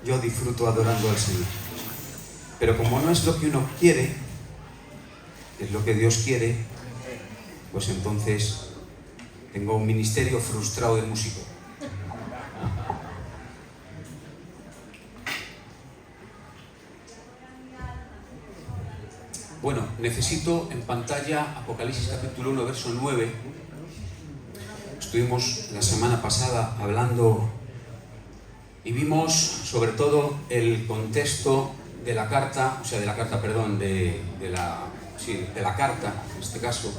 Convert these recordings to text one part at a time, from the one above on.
yo disfruto adorando al Señor. Pero como no es lo que uno quiere, es lo que Dios quiere, pues entonces tengo un ministerio frustrado de músico. Bueno, necesito en pantalla Apocalipsis capítulo 1, verso 9. Estuvimos la semana pasada hablando y vimos sobre todo el contexto de la carta, de la carta en este caso,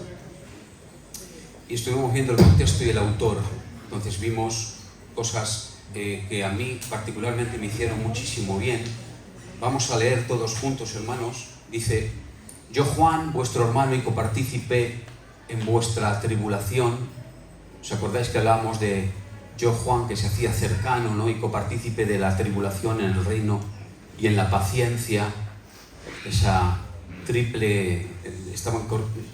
y estuvimos viendo el contexto y el autor. Entonces vimos cosas que a mí particularmente me hicieron muchísimo bien. Vamos a leer todos juntos, hermanos. Dice: yo, Juan, vuestro hermano y copartícipe en vuestra tribulación. ¿Os acordáis que hablábamos de yo, Juan, que se hacía cercano, ¿no?, y copartícipe de la tribulación en el reino y en la paciencia? Esa triple, estaban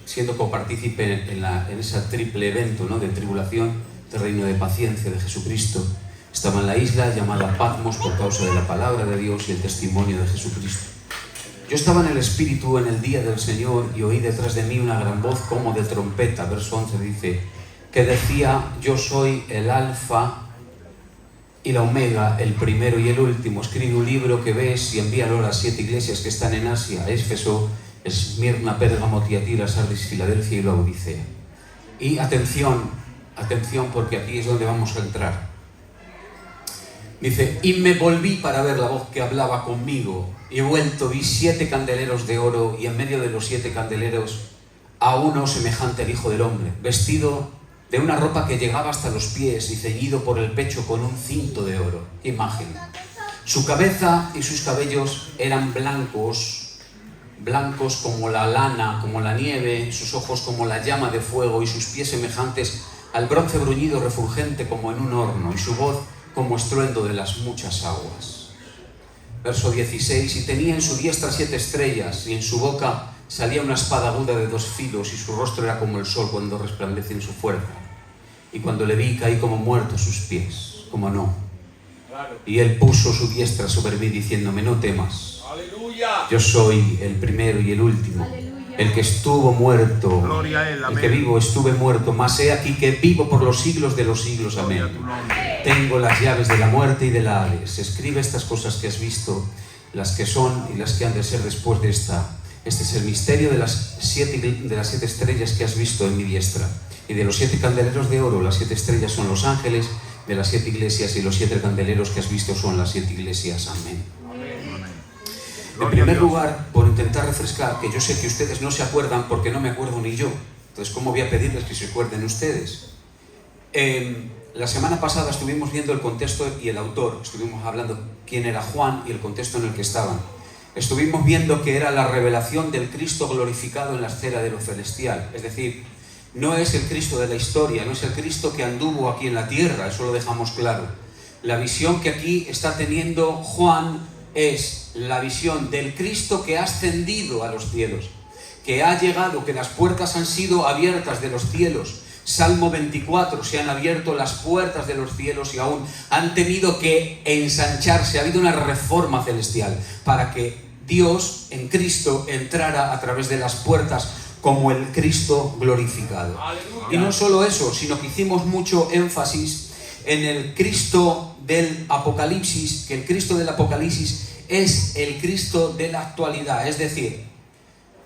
siendo copartícipe en ese triple evento, ¿no?, de tribulación, de reino, de paciencia de Jesucristo. Estaba en la isla llamada Patmos por causa de la palabra de Dios y el testimonio de Jesucristo. Yo estaba en el Espíritu en el día del Señor y oí detrás de mí una gran voz como de trompeta. Verso 11 dice, que decía: yo soy el Alfa y la Omega, el primero y el último. Escribe un libro que ves y envíalo a las 7 iglesias que están en Asia: Éfeso, Esmirna, Pérgamo, Tiatira, Sardis, Filadelfia y Laodicea. Y atención, porque aquí es donde vamos a entrar. Dice: y me volví para ver la voz que hablaba conmigo, y he vuelto, vi 7 candeleros de oro, y en medio de los 7 candeleros a uno semejante al Hijo del Hombre, vestido de una ropa que llegaba hasta los pies y ceñido por el pecho con un cinto de oro. ¡Qué imagen! Su cabeza y sus cabellos eran blancos como la lana, como la nieve, sus ojos como la llama de fuego, y sus pies semejantes al bronce bruñido refulgente como en un horno, y su voz como estruendo de las muchas aguas. Verso 16, y tenía en su diestra 7 estrellas, y en su boca salía una espada aguda de 2 filos, y su rostro era como el sol cuando resplandece en su fuerza. Y cuando le vi, caí como muerto a sus pies. ¿Cómo no? Y él puso su diestra sobre mí, diciéndome: no temas. ¡Aleluya! Yo soy el primero y el último. ¡Aleluya! El que estuvo muerto, gloria a él, el que vivo, estuve muerto, mas he aquí que vivo por los siglos de los siglos. Amén. Tengo las llaves de la muerte y del Hades. Escribe estas cosas que has visto, las que son y las que han de ser después de esta. Este es el misterio de las 7 estrellas que has visto en mi diestra. Y de los 7 candeleros de oro, las 7 estrellas son los ángeles de las 7 iglesias, y los 7 candeleros que has visto son las 7 iglesias. Amén. En primer lugar, por intentar refrescar, que yo sé que ustedes no se acuerdan porque no me acuerdo ni yo. Entonces, ¿cómo voy a pedirles que se acuerden ustedes? La semana pasada estuvimos viendo el contexto y el autor. Estuvimos hablando quién era Juan y el contexto en el que estaban. Estuvimos viendo que era la revelación del Cristo glorificado en la esfera de lo celestial. Es decir, no es el Cristo de la historia, no es el Cristo que anduvo aquí en la tierra, eso lo dejamos claro. La visión que aquí está teniendo Juan es la visión del Cristo que ha ascendido a los cielos, que ha llegado, que las puertas han sido abiertas de los cielos. Salmo 24, se han abierto las puertas de los cielos y aún han tenido que ensancharse. Ha habido una reforma celestial para que Dios en Cristo entrara a través de las puertas como el Cristo glorificado. ¡Aleluya! Y no solo eso, sino que hicimos mucho énfasis en el Cristo del Apocalipsis, que el Cristo del Apocalipsis es el Cristo de la actualidad, es decir,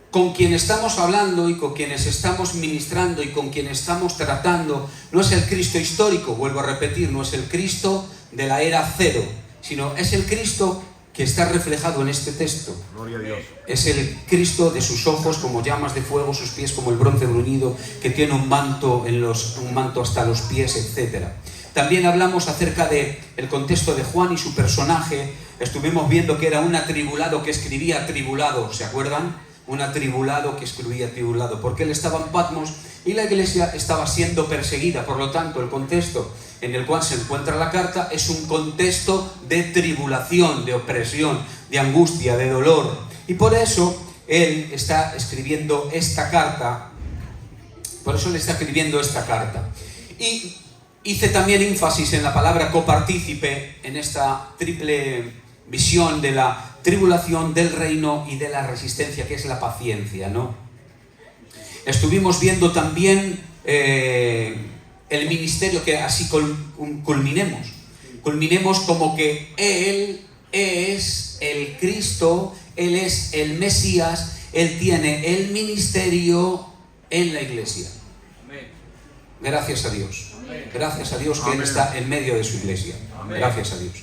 con quien estamos hablando y con quienes estamos ministrando y con quien estamos tratando, no es el Cristo histórico, vuelvo a repetir, no es el Cristo de la era cero, sino es el Cristo que está reflejado en este texto. Gloria a Dios. Es el Cristo de sus ojos como llamas de fuego, sus pies como el bronce bruñido, que tiene un manto hasta los pies, etc. También hablamos acerca del contexto de Juan y su personaje. Estuvimos viendo que era un atribulado que escribía atribulado, ¿se acuerdan? Un atribulado que escribía atribulado, porque él estaba en Patmos y la iglesia estaba siendo perseguida. Por lo tanto, el contexto en el cual se encuentra la carta es un contexto de tribulación, de opresión, de angustia, de dolor. Y por eso él está escribiendo esta carta. Por eso le está escribiendo esta carta. Y hice también énfasis en la palabra copartícipe, en esta triple visión de la tribulación, del reino y de la resistencia, que es la paciencia, ¿no? Estuvimos viendo también el ministerio, que así culminemos como que Él es el Cristo, Él es el Mesías, Él tiene el ministerio en la iglesia. Gracias a Dios. Gracias a Dios que Él está en medio de su iglesia. Gracias a Dios.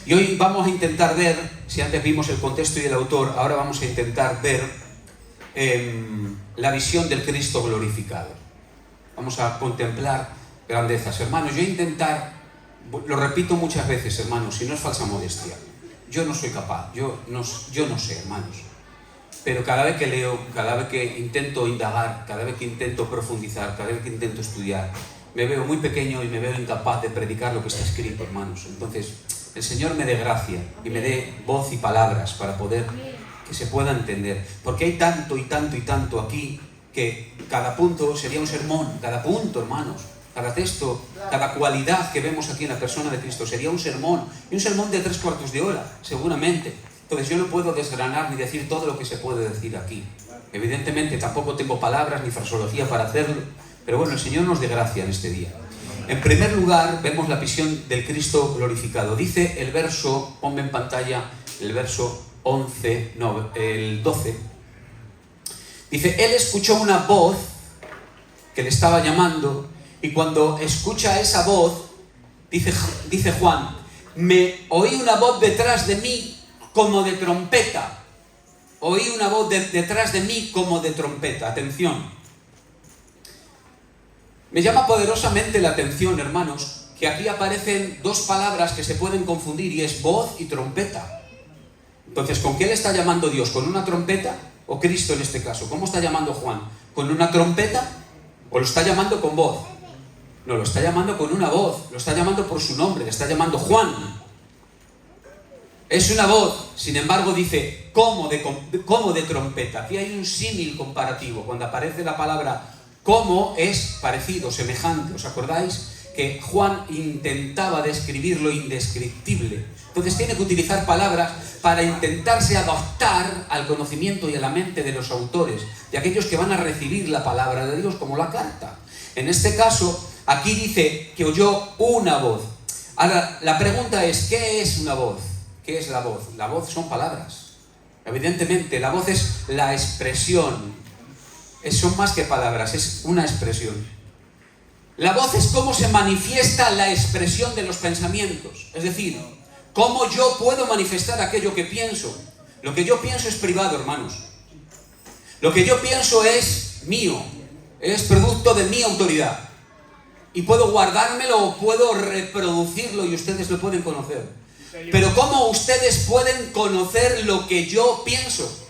Y hoy vamos a intentar ver, si antes vimos el contexto y el autor, ahora vamos a intentar ver la visión del Cristo glorificado. Vamos a contemplar grandezas. Hermanos, yo intentar, lo repito muchas veces, hermanos, y no es falsa modestia, yo no soy capaz, yo no sé, hermanos. Pero cada vez que leo, cada vez que intento indagar, cada vez que intento profundizar, cada vez que intento estudiar, me veo muy pequeño y me veo incapaz de predicar lo que está escrito, hermanos. Entonces, el Señor me dé gracia y me dé voz y palabras para poder que se pueda entender. Porque hay tanto y tanto y tanto aquí que cada punto sería un sermón, cada punto, hermanos. Cada texto, cada cualidad que vemos aquí en la persona de Cristo sería un sermón. Y un sermón de 3/4 de hora, seguramente. Entonces yo no puedo desgranar ni decir todo lo que se puede decir aquí. Evidentemente tampoco tengo palabras ni fraseología para hacerlo. Pero bueno, el Señor nos dé gracia en este día. En primer lugar, vemos la visión del Cristo glorificado. Dice el verso, ponme en pantalla el verso 11, no, el 12. Dice, Él escuchó una voz que le estaba llamando, y cuando escucha esa voz, dice Juan, me oí una voz detrás de mí como de trompeta. Oí una voz detrás de mí como de trompeta. Atención. Me llama poderosamente la atención, hermanos, que aquí aparecen dos palabras que se pueden confundir, y es voz y trompeta. Entonces, ¿con qué le está llamando Dios? ¿Con una trompeta? ¿O Cristo en este caso? ¿Cómo está llamando Juan? ¿Con una trompeta? ¿O lo está llamando con voz? No, lo está llamando con una voz, lo está llamando por su nombre, le está llamando Juan. Es una voz, sin embargo dice, como de trompeta. Aquí hay un símil comparativo. Cuando aparece la palabra como, es parecido, semejante. ¿Os acordáis? Que Juan intentaba describir lo indescriptible. Entonces tiene que utilizar palabras para intentarse adaptar al conocimiento y a la mente de los autores, de aquellos que van a recibir la palabra de Dios como la carta. En este caso, aquí dice que oyó una voz. Ahora, la pregunta es, ¿qué es una voz? ¿Qué es la voz? La voz son palabras. Evidentemente, la voz es la expresión. Son más que palabras, es una expresión. La voz es cómo se manifiesta la expresión de los pensamientos. Es decir, cómo yo puedo manifestar aquello que pienso. Lo que yo pienso es privado, hermanos. Lo que yo pienso es mío. Es producto de mi autoridad. Y puedo guardármelo o puedo reproducirlo y ustedes lo pueden conocer. Pero ¿cómo ustedes pueden conocer lo que yo pienso?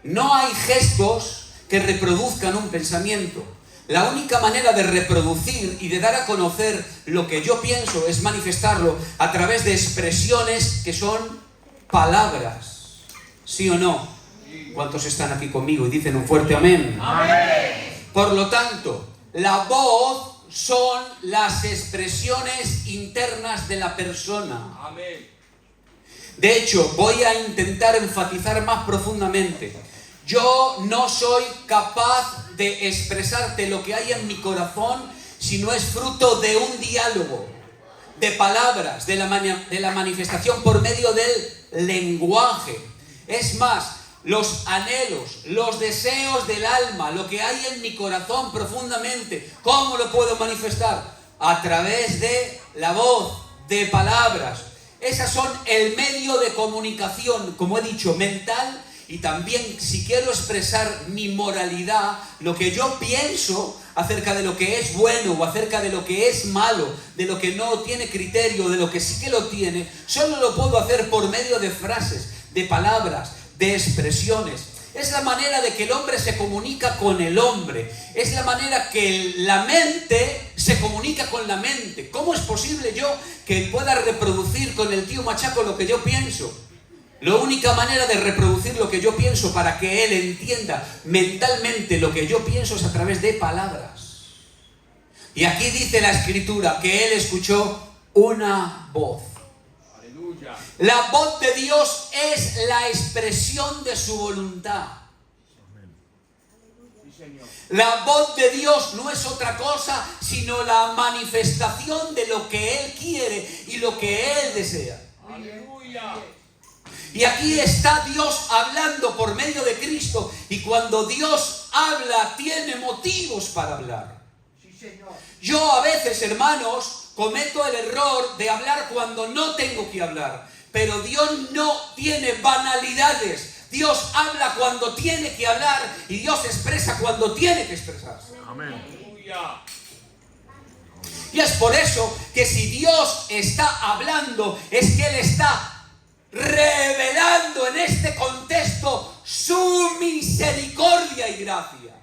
No hay gestos que reproduzcan un pensamiento. La única manera de reproducir y de dar a conocer lo que yo pienso es manifestarlo a través de expresiones que son palabras. ¿Sí o no? ¿Cuántos están aquí conmigo y dicen un fuerte amén? Amén. Por lo tanto, la voz son las expresiones internas de la persona. Amén. De hecho, voy a intentar enfatizar más profundamente. Yo no soy capaz de expresarte lo que hay en mi corazón si no es fruto de un diálogo, de palabras, de la manifestación por medio del lenguaje. Es más, los anhelos, los deseos del alma, lo que hay en mi corazón profundamente, ¿cómo lo puedo manifestar? A través de la voz, de palabras. Esas son el medio de comunicación, como he dicho, mental. Y también, si quiero expresar mi moralidad, lo que yo pienso acerca de lo que es bueno o acerca de lo que es malo, de lo que no tiene criterio, de lo que sí que lo tiene, solo lo puedo hacer por medio de frases, de palabras, de expresiones. Es la manera de que el hombre se comunica con el hombre. Es la manera que la mente se comunica con la mente. ¿Cómo es posible yo que pueda reproducir con el tío Machaco lo que yo pienso? La única manera de reproducir lo que yo pienso para que él entienda mentalmente lo que yo pienso es a través de palabras. Y aquí dice la Escritura que él escuchó una voz. La voz de Dios es la expresión de su voluntad. La voz de Dios no es otra cosa sino la manifestación de lo que Él quiere y lo que Él desea. Aleluya. Y aquí está Dios hablando por medio de Cristo, y cuando Dios habla tiene motivos para hablar. Yo a veces, hermanos, cometo el error de hablar cuando no tengo que hablar, pero Dios no tiene banalidades. Dios habla cuando tiene que hablar y Dios expresa cuando tiene que expresarse. Amén. Y es por eso que si Dios está hablando, es que Él está revelando en este contexto su misericordia y gracia.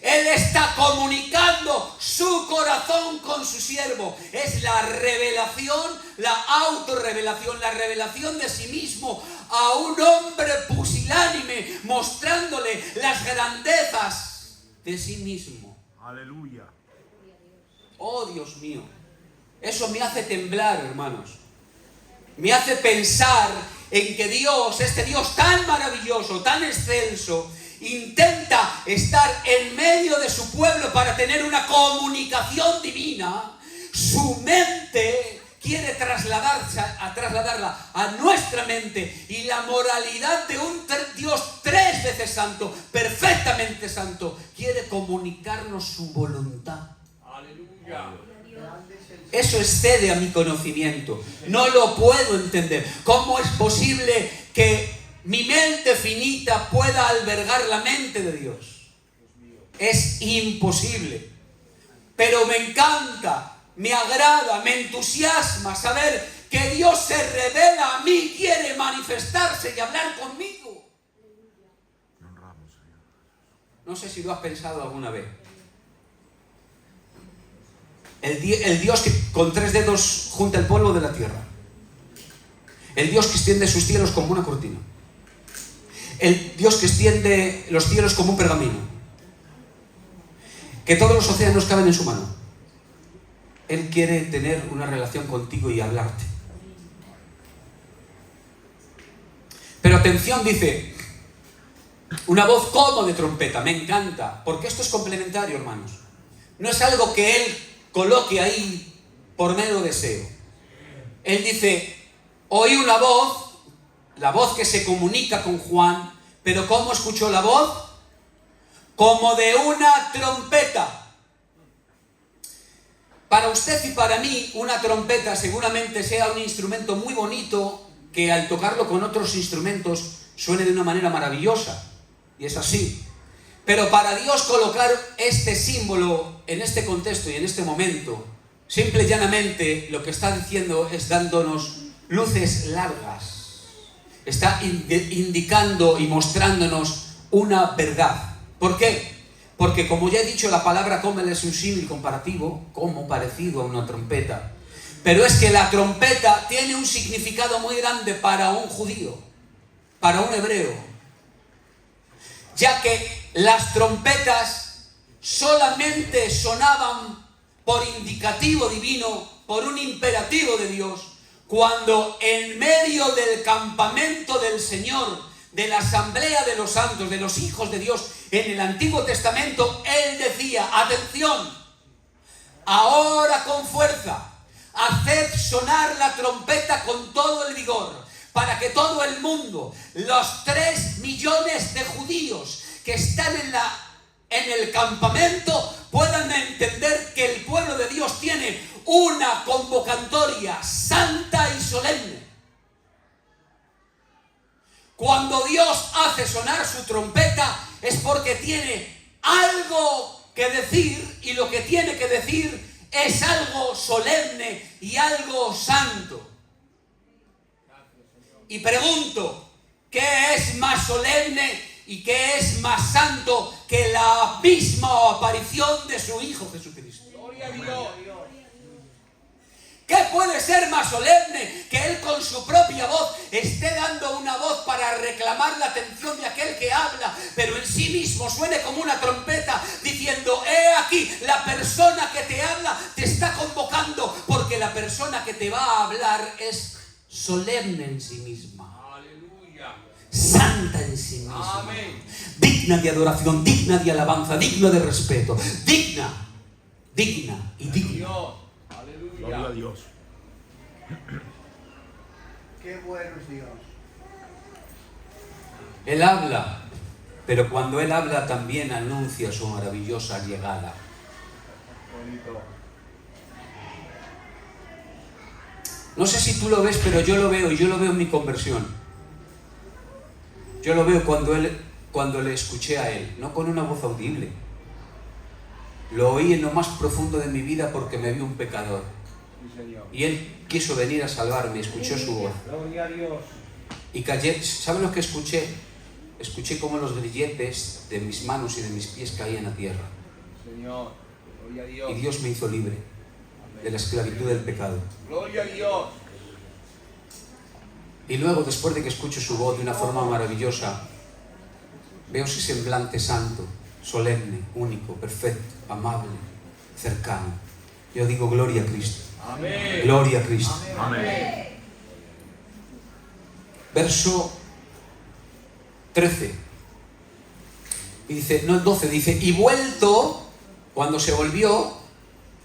Él está comunicando su corazón con su siervo. Es la revelación, la autorrevelación, la revelación de sí mismo a un hombre pusilánime, mostrándole las grandezas de sí mismo. Aleluya. Oh, Dios mío, eso me hace temblar, hermanos. Me hace pensar en que Dios, este Dios tan maravilloso, tan excelso, intenta estar en medio de su pueblo para tener una comunicación divina. Su mente quiere trasladarla a nuestra mente, y la moralidad de un Dios 3 veces santo, perfectamente santo, quiere comunicarnos su voluntad. Aleluya. Eso excede a mi conocimiento. No lo puedo entender. ¿Cómo es posible que mi mente finita pueda albergar la mente de Dios? Es imposible. Pero me encanta, me agrada, me entusiasma saber que Dios se revela a mí, quiere manifestarse y hablar conmigo. No sé si lo has pensado alguna vez. El Dios que con 3 dedos junta el polvo de la tierra. El Dios que extiende sus cielos como una cortina. El Dios que extiende los cielos como un pergamino. Que todos los océanos caben en su mano. Él quiere tener una relación contigo y hablarte. Pero atención, dice, una voz como de trompeta. Me encanta, porque esto es complementario, hermanos. No es algo que Él coloque ahí por mero deseo. Él dice, oí una voz, la voz que se comunica con Juan, pero ¿cómo escuchó la voz? Como de una trompeta. Para usted y para mí, una trompeta seguramente sea un instrumento muy bonito, que al tocarlo con otros instrumentos suene de una manera maravillosa, y es así. Pero para Dios colocar este símbolo en este contexto y en este momento, simple y llanamente lo que está diciendo es dándonos luces largas. Está indicando y mostrándonos una verdad. ¿Por qué? Porque, como ya he dicho, la palabra cómel es un símil comparativo, como parecido a una trompeta. Pero es que la trompeta tiene un significado muy grande para un judío, para un hebreo. Ya que las trompetas solamente sonaban por indicativo divino, por un imperativo de Dios, cuando en medio del campamento del Señor, de la asamblea de los santos, de los hijos de Dios, en el Antiguo Testamento, Él decía, atención, ahora con fuerza, haced sonar la trompeta con todo el vigor, para que todo el mundo, los 3 millones de judíos que están en el campamento, puedan entender que el pueblo de Dios tiene una convocatoria santa y solemne. Cuando Dios hace sonar su trompeta es porque tiene algo que decir, y lo que tiene que decir es algo solemne y algo santo. Y pregunto, ¿qué es más solemne y qué es más santo que la misma aparición de su Hijo Jesucristo? Gloria a Dios. ¿Qué puede ser más solemne que Él con su propia voz esté dando una voz para reclamar la atención de aquel que habla, pero en sí mismo suene como una trompeta diciendo, he aquí, la persona que te habla te está convocando, porque la persona que te va a hablar es solemne en sí misma, Aleluya. santa en sí misma, Amén. digna de adoración, digna de alabanza, digna de respeto, digna y digna. Dios. Gloria a Aleluya. Dios. Qué bueno es Dios. Él habla, pero cuando Él habla también anuncia su maravillosa llegada. Bonito. No sé si tú lo ves, pero yo lo veo, y yo lo veo en mi conversión. Yo lo veo cuando le escuché a Él, no con una voz audible. Lo oí en lo más profundo de mi vida porque me vio un pecador. Sí, Señor. Y Él quiso venir a salvarme, escuchó su voz. Gloria a Dios. Y callé, ¿saben lo que escuché? Escuché cómo los grilletes de mis manos y de mis pies caían a tierra. Señor. Gloria a Dios. Y Dios me hizo libre de la esclavitud del pecado. Gloria a Dios. Y luego, después de que escucho su voz de una forma maravillosa, veo su semblante santo, solemne, único, perfecto, amable, cercano. Yo digo, gloria a Cristo. Amén. Gloria a Cristo. Amén. Verso 13. Y dice, no, 12, dice, y vuelto, cuando se volvió,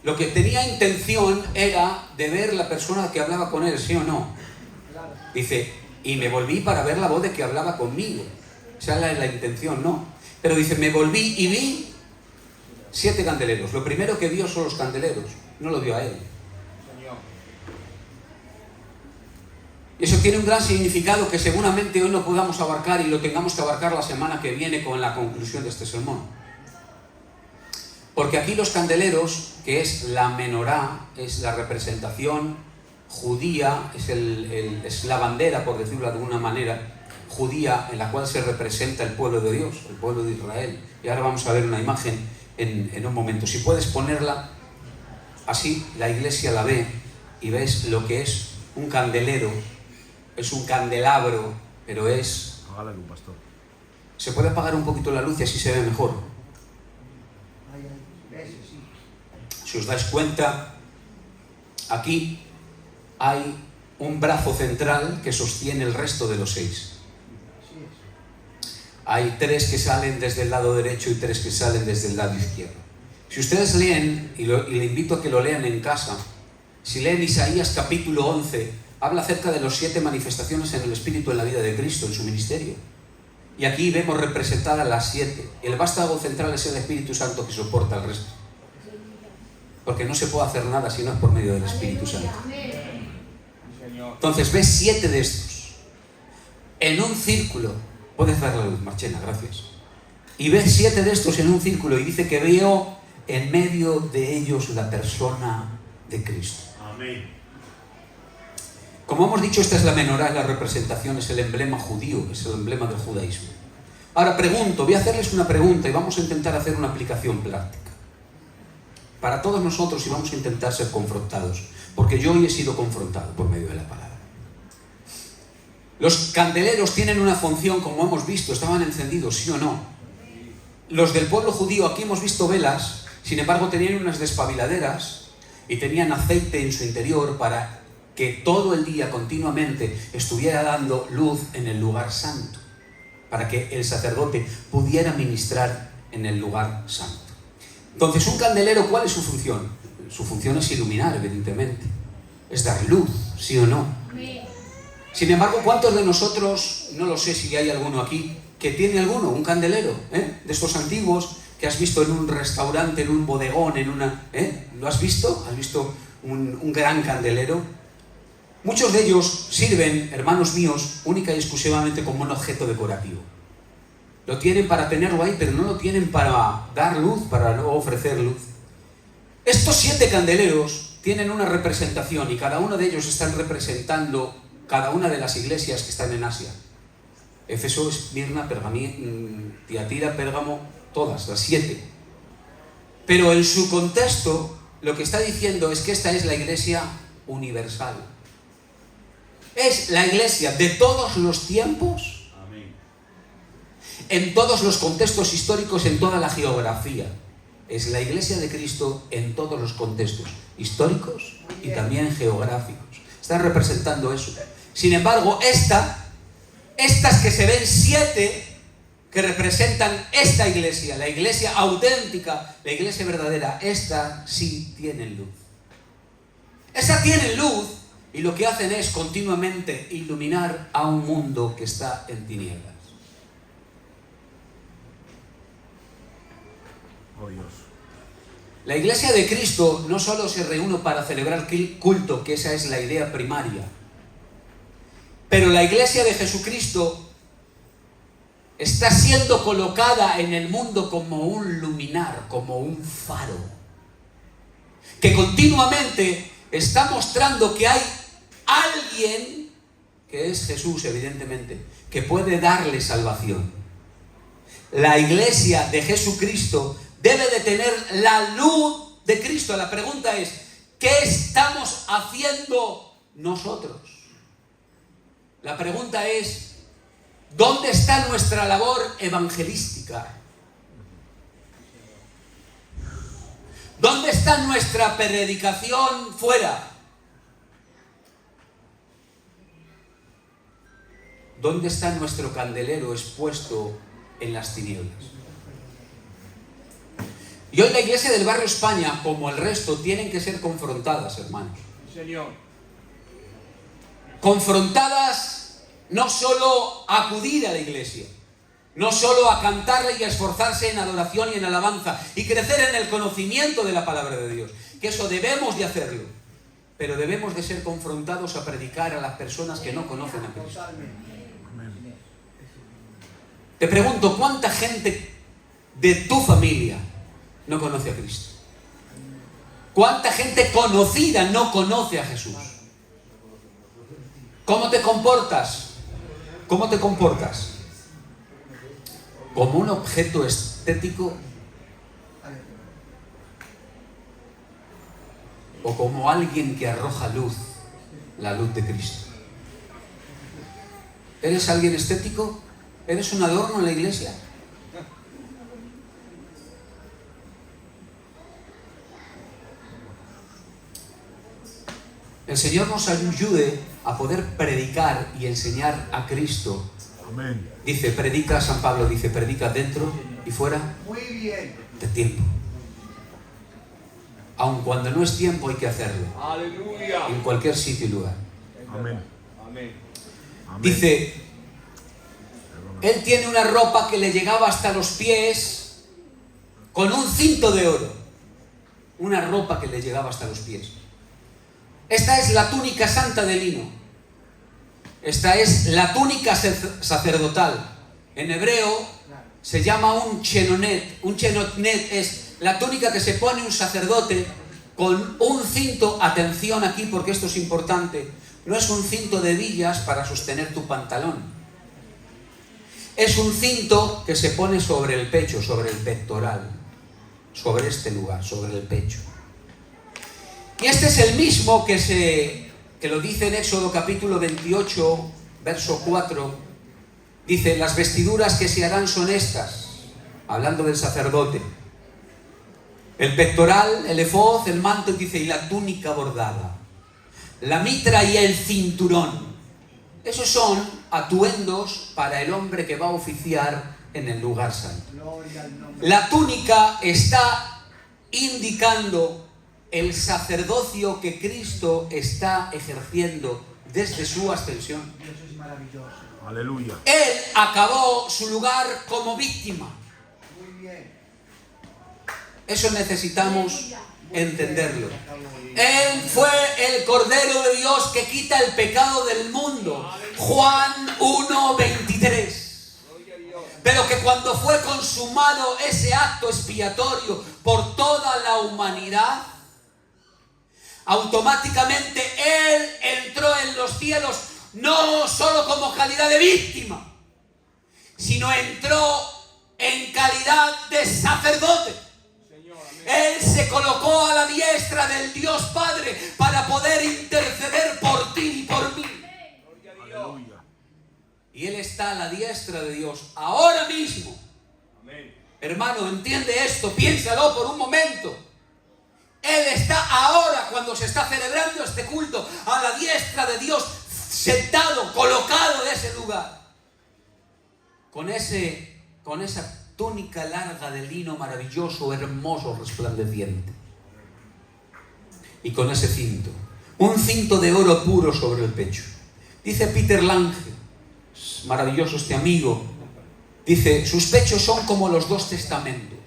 lo que tenía intención era de ver la persona que hablaba con él, ¿sí o no? Dice, y me volví para ver la voz de que hablaba conmigo. Esa es la intención, ¿no? Pero dice, me volví y vi 7 candeleros. Lo primero que vio son los candeleros, no lo vio a él. Señor. Y eso tiene un gran significado que seguramente hoy no podamos abarcar y lo tengamos que abarcar la semana que viene con la conclusión de este sermón. Porque aquí los candeleros, que es la menorá, es la representación judía, es la bandera, por decirlo de alguna manera, judía en la cual se representa el pueblo de Dios, el pueblo de Israel. Y ahora vamos a ver una imagen en un momento. Si puedes ponerla así, la iglesia la ve y ves lo que es un candelero. Es un candelabro, pero es... Apaga la luz, pastor. Se puede apagar un poquito la luz y así se ve mejor. Ese sí. Si os dais cuenta, aquí hay un brazo central que sostiene el resto de los 6. Así es. Hay 3 que salen desde el lado derecho y 3 que salen desde el lado izquierdo. Si ustedes leen, y le invito a que lo lean en casa, si leen Isaías capítulo 11, habla acerca de las 7 manifestaciones en el Espíritu en la vida de Cristo, en su ministerio. Y aquí vemos representadas las 7. El vástago central es el Espíritu Santo que soporta el resto. Porque no se puede hacer nada si no es por medio del Espíritu Santo. Sí, Señor. Entonces ves 7 de estos en un círculo. Puedes ver la luz, Marchena, gracias. Y ves 7 de estos en un círculo y dice que veo en medio de ellos la persona de Cristo. Amén. Como hemos dicho, esta es la menorá, es la representación, es el emblema judío, es el emblema del judaísmo. Ahora pregunto, voy a hacerles una pregunta y vamos a intentar hacer una aplicación práctica. Para todos nosotros y vamos a intentar ser confrontados, porque yo hoy he sido confrontado por medio de la palabra. Los candeleros tienen una función, como hemos visto, estaban encendidos, ¿sí o no? Los del pueblo judío, aquí hemos visto velas, sin embargo tenían unas despabiladeras y tenían aceite en su interior para que todo el día continuamente estuviera dando luz en el lugar santo, para que el sacerdote pudiera ministrar en el lugar santo. Entonces, un candelero, ¿cuál es su función? Su función es iluminar, evidentemente, es dar luz, ¿sí o no? Sin embargo, ¿cuántos de nosotros, no lo sé si hay alguno aquí, que tiene alguno, un candelero, de estos antiguos que has visto en un restaurante, en un bodegón, en una... ¿Lo has visto? ¿Has visto un gran candelero? Muchos de ellos sirven, hermanos míos, única y exclusivamente como un objeto decorativo. Lo tienen para tenerlo ahí, pero no lo tienen para dar luz, para no ofrecer luz. Estos 7 candeleros tienen una representación y cada uno de ellos están representando cada una de las iglesias que están en Asia. Éfeso, Esmirna, Tiatira, Pérgamo, todas, las 7. Pero en su contexto, lo que está diciendo es que esta es la iglesia universal. Es la iglesia de todos los tiempos, Amén. en todos los contextos históricos, en toda la geografía. Es la iglesia de Cristo en todos los contextos históricos y también geográficos. Está representando eso. Sin embargo, estas que se ven 7, que representan esta iglesia, la iglesia auténtica, la iglesia verdadera, estas sí tienen luz. Esas tienen luz y lo que hacen es continuamente iluminar a un mundo que está en tinieblas. Oh Dios. La iglesia de Cristo no solo se reúne para celebrar culto, que esa es la idea primaria, pero la iglesia de Jesucristo está siendo colocada en el mundo como un luminar, como un faro, que continuamente está mostrando que hay alguien, que es Jesús evidentemente, que puede darle salvación. La iglesia de Jesucristo debe de tener la luz de Cristo. La pregunta es, ¿qué estamos haciendo nosotros? La pregunta es, ¿dónde está nuestra labor evangelística? ¿Dónde está nuestra predicación fuera? ¿Dónde está nuestro candelero expuesto en las tinieblas? Y hoy la iglesia del barrio España, como el resto, tienen que ser confrontadas, hermanos. Señor. Confrontadas no solo a acudir a la iglesia, no solo a cantarle y a esforzarse en adoración y en alabanza y crecer en el conocimiento de la palabra de Dios, que eso debemos de hacerlo, pero debemos de ser confrontados a predicar a las personas que no conocen a Cristo. Te pregunto, ¿cuánta gente de tu familia no conoce a Cristo? ¿Cuánta gente conocida no conoce a Jesús? ¿Cómo te comportas? ¿Cómo te comportas? ¿Como un objeto estético? ¿O como alguien que arroja luz, la luz de Cristo? ¿Eres alguien estético? ¿Eres un adorno en la iglesia? El Señor nos ayude a poder predicar y enseñar a Cristo. Amén. Dice, predica, San Pablo dice, predica dentro y fuera Muy bien. de tiempo. Aun cuando no es tiempo hay que hacerlo. Aleluya. En cualquier sitio y lugar. Amén. Amén. Amén. Dice, él tiene una ropa que le llegaba hasta los pies con un cinto de oro. Una ropa que le llegaba hasta los pies. Esta es la túnica santa de lino. Esta es la túnica sacerdotal. En hebreo se llama un chenonet. Un chenonet es la túnica que se pone un sacerdote con un cinto. Atención aquí porque esto es importante. No es un cinto de villas para sostener tu pantalón. Es un cinto que se pone sobre el pecho, sobre el pectoral. Sobre este lugar, sobre el pecho. Y este es el mismo que lo dice en Éxodo capítulo 28, verso 4. Dice, las vestiduras que se harán son estas, hablando del sacerdote. El pectoral, el efod, el manto, dice, y la túnica bordada. La mitra y el cinturón. Esos son atuendos para el hombre que va a oficiar en el lugar santo. Gloria al nombre. La túnica está indicando el sacerdocio que Cristo está ejerciendo desde su ascensión. Dios es maravilloso. Aleluya. Él acabó su lugar como víctima. Muy bien. Eso necesitamos entenderlo. Acabó. Él fue el Cordero de Dios que quita el pecado del mundo. Juan 1:23. Pero que cuando fue consumado ese acto expiatorio por toda la humanidad, automáticamente Él entró en los cielos no solo como calidad de víctima, sino entró en calidad de sacerdote. Él se colocó a la diestra del Dios Padre para poder interceder por ti y por mí. Aleluya. Y Él está a la diestra de Dios ahora mismo. Amén. Hermano, entiende esto, piénsalo por un momento. Él está ahora, cuando se está celebrando este culto, a la diestra de Dios, sentado, colocado en ese lugar, con esa túnica larga de lino maravilloso, hermoso, resplandeciente, y con ese cinto, un cinto de oro puro sobre el pecho. Dice Peter Lange, es maravilloso este amigo, dice, sus pechos son como los dos testamentos.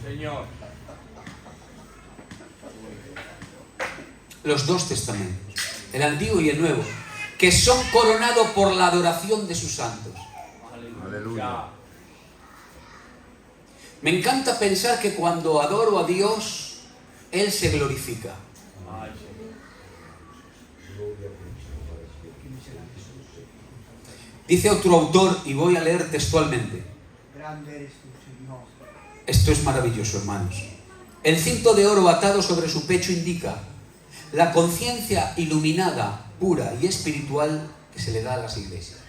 Señor. Los dos testamentos, el antiguo y el nuevo, que son coronados por la adoración de sus santos. Aleluya. Me encanta pensar que cuando adoro a Dios, Él se glorifica. Ay, Señor. Dice otro autor, y voy a leer textualmente. Grande eres tú, Señor. Esto es maravilloso, hermanos. El cinto de oro atado sobre su pecho indica la conciencia iluminada, pura y espiritual que se le da a las iglesias.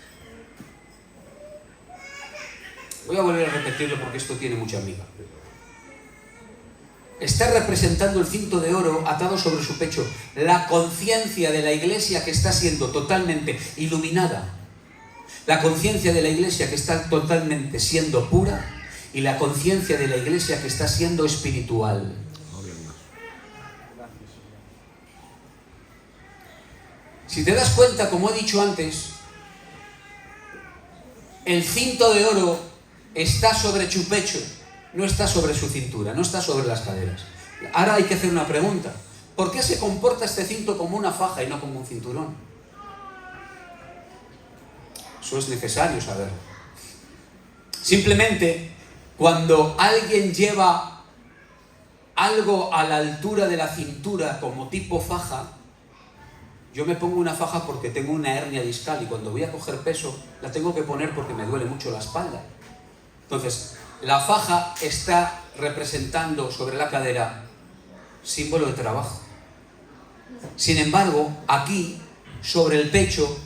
Voy a volver a repetirlo porque esto tiene mucha amiga. Está representando el cinto de oro atado sobre su pecho, la conciencia de la iglesia que está siendo totalmente iluminada, la conciencia de la iglesia que está totalmente siendo pura y la conciencia de la iglesia que está siendo espiritual. Si te das cuenta, como he dicho antes, el cinto de oro está sobre su pecho, no está sobre su cintura, no está sobre las caderas. Ahora hay que hacer una pregunta. ¿Por qué se comporta este cinto como una faja y no como un cinturón? Eso es necesario saberlo. Simplemente, cuando alguien lleva algo a la altura de la cintura como tipo faja, yo me pongo una faja porque tengo una hernia discal y cuando voy a coger peso la tengo que poner porque me duele mucho la espalda. Entonces, la faja está representando sobre la cadera símbolo de trabajo. Sin embargo, aquí, sobre el pecho,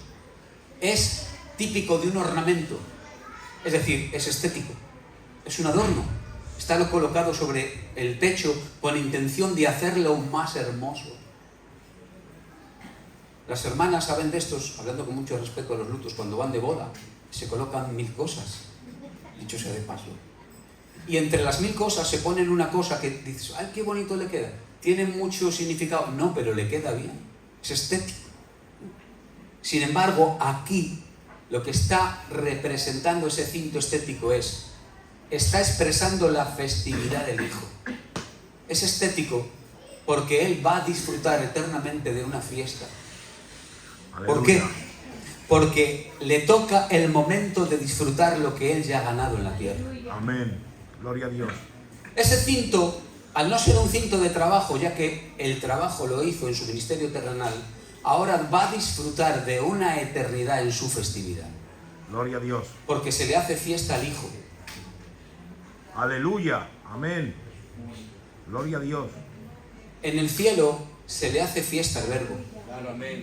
es típico de un ornamento. Es decir, es estético. Es un adorno. Está colocado sobre el pecho con intención de hacerlo más hermoso. Las hermanas saben de estos, hablando con mucho respeto a los lutos, cuando van de boda, se colocan 1000 cosas, dicho sea de paso. Y entre las 1000 cosas se ponen una cosa que dices, ¡ay, qué bonito le queda! Tiene mucho significado. No, pero le queda bien. Es estético. Sin embargo, aquí, lo que está representando ese cinto estético está expresando la festividad del Hijo. Es estético porque Él va a disfrutar eternamente de una fiesta. ¿Por qué? Porque le toca el momento de disfrutar lo que Él ya ha ganado en la tierra. Amén. Gloria a Dios. Ese cinto, al no ser un cinto de trabajo, ya que el trabajo lo hizo en su ministerio terrenal, ahora va a disfrutar de una eternidad en su festividad. Gloria a Dios. Porque se le hace fiesta al Hijo. Aleluya. Amén. Gloria a Dios. En el cielo se le hace fiesta al Verbo. Claro, amén.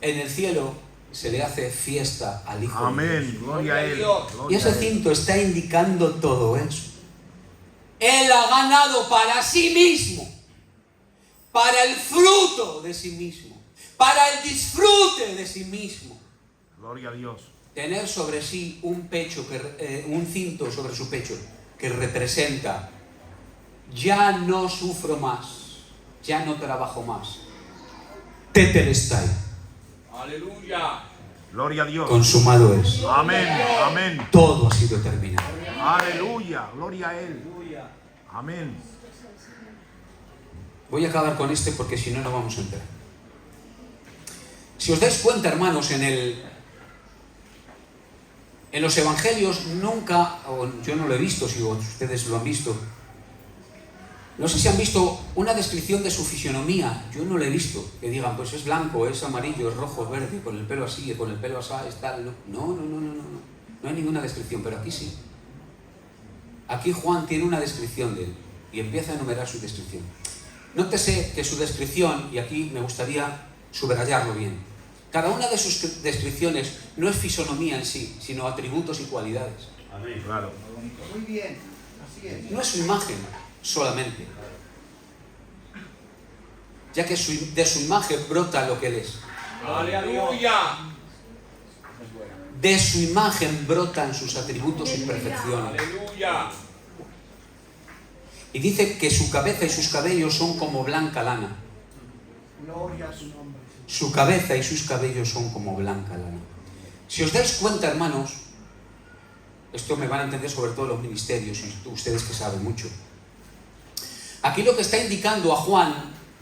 En el cielo se le hace fiesta al Hijo. Amén. Gloria a Él. Y Gloria ese a Él. cinto está indicando todo eso. Él ha ganado para sí mismo, para el fruto de sí mismo, para el disfrute de sí mismo. Gloria a Dios. Tener sobre sí un cinto sobre su pecho que representa: ya no sufro más, ya no trabajo más. Tetelestai. Aleluya. Gloria a Dios. Consumado es. Amén. Amén. Todo ha sido terminado. Aleluya. Gloria a Él. Amén. Voy a acabar con este porque si no, no vamos a entrar. Si os dais cuenta, hermanos, en los evangelios nunca, o yo no lo he visto, si ustedes lo han visto, no sé si han visto una descripción de su fisionomía. Yo no lo he visto, que digan, pues es blanco, es amarillo, es rojo, es verde, con el pelo así, con el pelo así, es tal. No hay ninguna descripción, pero aquí sí. Aquí Juan tiene una descripción de él y empieza a enumerar su descripción. Nótese que su descripción, y aquí me gustaría subrayarlo bien, cada una de sus descripciones no es fisonomía en sí, sino atributos y cualidades. Amén. Claro. Muy bien, así es. No es su imagen solamente, ya que de su imagen brota lo que él es. Aleluya. De su imagen brotan sus atributos y perfecciones. Aleluya. Y dice que su cabeza y sus cabellos son como blanca lana. Gloria a su nombre. Su cabeza y sus cabellos son como blanca lana. Si os dais cuenta, hermanos, esto me van a entender sobre todo los ministerios y ustedes que saben mucho. Aquí lo que está indicando a Juan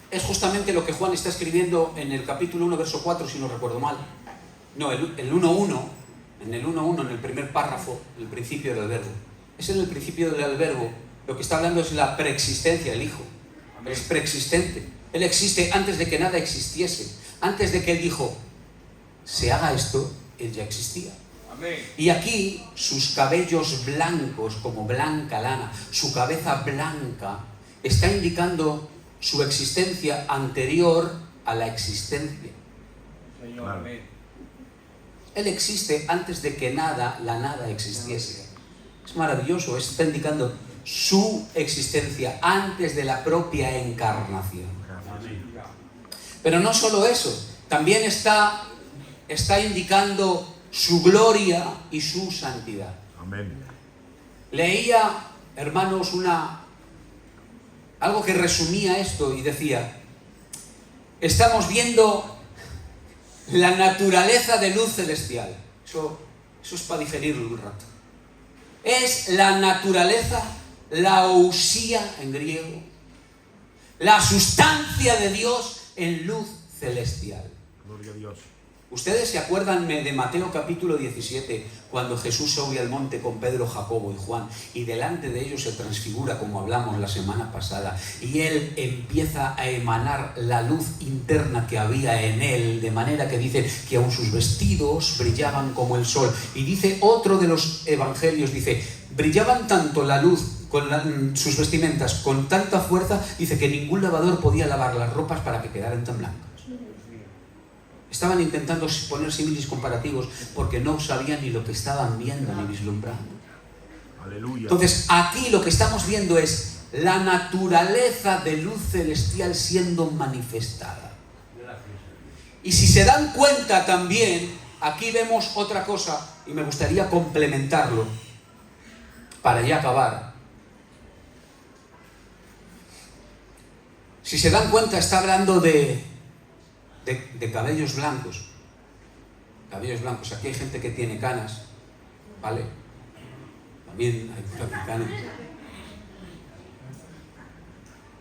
es justamente lo que Juan está escribiendo en el capítulo 1, verso 4, si no recuerdo mal. No, el 1.1, en el 1.1, en el primer párrafo, el principio del verbo. Es en el principio del verbo. Lo que está hablando es la preexistencia del Hijo. Él es preexistente. Él existe antes de que nada existiese. Antes de que Él dijo, se haga esto, Él ya existía. Amén. Y aquí sus cabellos blancos, como blanca lana, su cabeza blanca, está indicando su existencia anterior a la existencia. Señor, amén. Él existe antes de que nada, la nada existiese. Es maravilloso, está indicando su existencia antes de la propia encarnación. Pero no solo eso, también está indicando su gloria y su santidad. Amén. Leía, hermanos, algo que resumía esto y decía, estamos viendo la naturaleza de luz celestial. Eso es para digerirlo un rato. Es la naturaleza, la ousia en griego, la sustancia de Dios en luz celestial. Gloria a Dios. Ustedes se acuerdan de Mateo capítulo 17, cuando Jesús sube al monte con Pedro, Jacobo y Juan, y delante de ellos se transfigura, como hablamos la semana pasada, y Él empieza a emanar la luz interna que había en Él, de manera que dice que aun sus vestidos brillaban como el sol. Y dice otro de los evangelios, dice, brillaban tanto la luz con sus vestimentas con tanta fuerza, dice que ningún lavador podía lavar las ropas para que quedaran tan blancas. Estaban intentando poner símiles comparativos porque no sabían ni lo que estaban viendo ni vislumbrando. Aleluya. Entonces, aquí lo que estamos viendo es la naturaleza de luz celestial siendo manifestada. Y si se dan cuenta también, aquí vemos otra cosa, y me gustaría complementarlo para ya acabar. Si se dan cuenta, está hablando de cabellos blancos. Cabellos blancos. Aquí hay gente que tiene canas, ¿vale? También hay canas.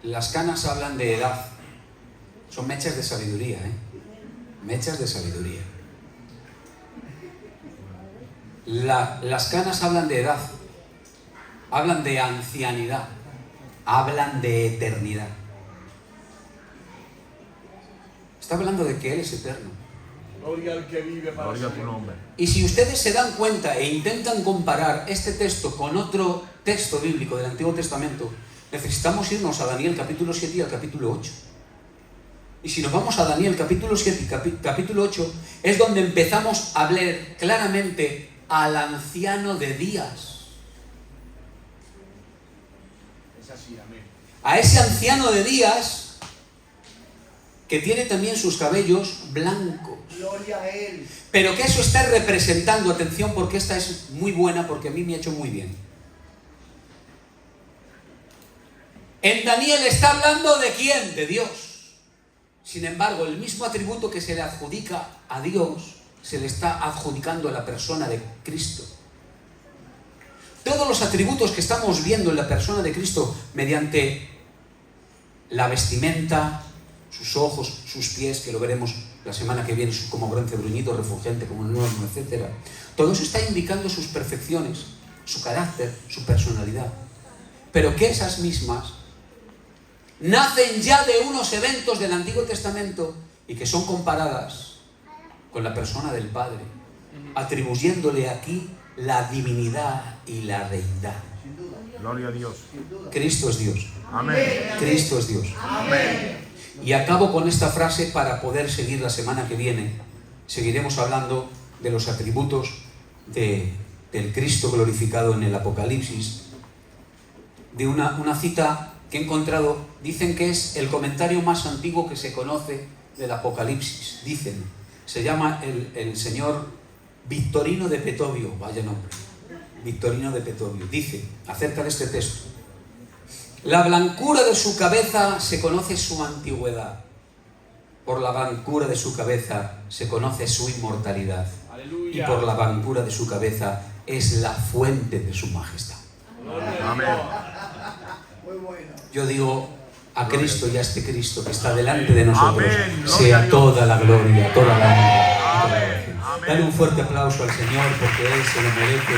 Las canas hablan de edad. Son mechas de sabiduría, ¿eh? Mechas de sabiduría. Las canas hablan de edad. Hablan de ancianidad. Hablan de eternidad. Está hablando de que Él es eterno. Gloria al que vive para Gloria a tu siempre. nombre. Y si ustedes se dan cuenta e intentan comparar este texto con otro texto bíblico del Antiguo Testamento, necesitamos irnos a Daniel capítulo 7 y al capítulo 8. Y si nos vamos a Daniel capítulo 7 y capítulo 8, es donde empezamos a hablar claramente al anciano de días. Es así, amén. A ese anciano de días que tiene también sus cabellos blancos. Gloria a Él. Pero que eso está representando, atención, porque esta es muy buena, porque a mí me ha hecho muy bien. En Daniel está hablando de quién, de Dios. Sin embargo, el mismo atributo que se le adjudica a Dios, se le está adjudicando a la persona de Cristo. Todos los atributos que estamos viendo en la persona de Cristo, mediante la vestimenta, sus ojos, sus pies, que lo veremos la semana que viene, como bronce bruñido, refulgente como el nuevo, etc. Todo eso está indicando sus perfecciones, su carácter, su personalidad. Pero que esas mismas nacen ya de unos eventos del Antiguo Testamento y que son comparadas con la persona del Padre, atribuyéndole aquí la divinidad y la deidad. Sin duda. Gloria a Dios. Sin duda. Cristo es Dios. Amén. Cristo es Dios. Amén. Y acabo con esta frase para poder seguir la semana que viene. Seguiremos hablando de los atributos del Cristo glorificado en el Apocalipsis. De una cita que he encontrado, dicen que es el comentario más antiguo que se conoce del Apocalipsis. Dicen, Se llama el señor Victorino de Petovio, vaya nombre, Victorino de Petovio. Dice, acerca de este texto: la blancura de su cabeza se conoce su antigüedad, por la blancura de su cabeza se conoce su inmortalidad, y por la blancura de su cabeza es la fuente de su majestad. Amén. Muy bueno. Yo digo, a Cristo y a este Cristo que está delante de nosotros, Amén. Gloria a sea Dios. toda la gloria, toda la honra. y toda la Amén. adoración. Amén. Dale un fuerte aplauso al Señor porque Él se lo merece.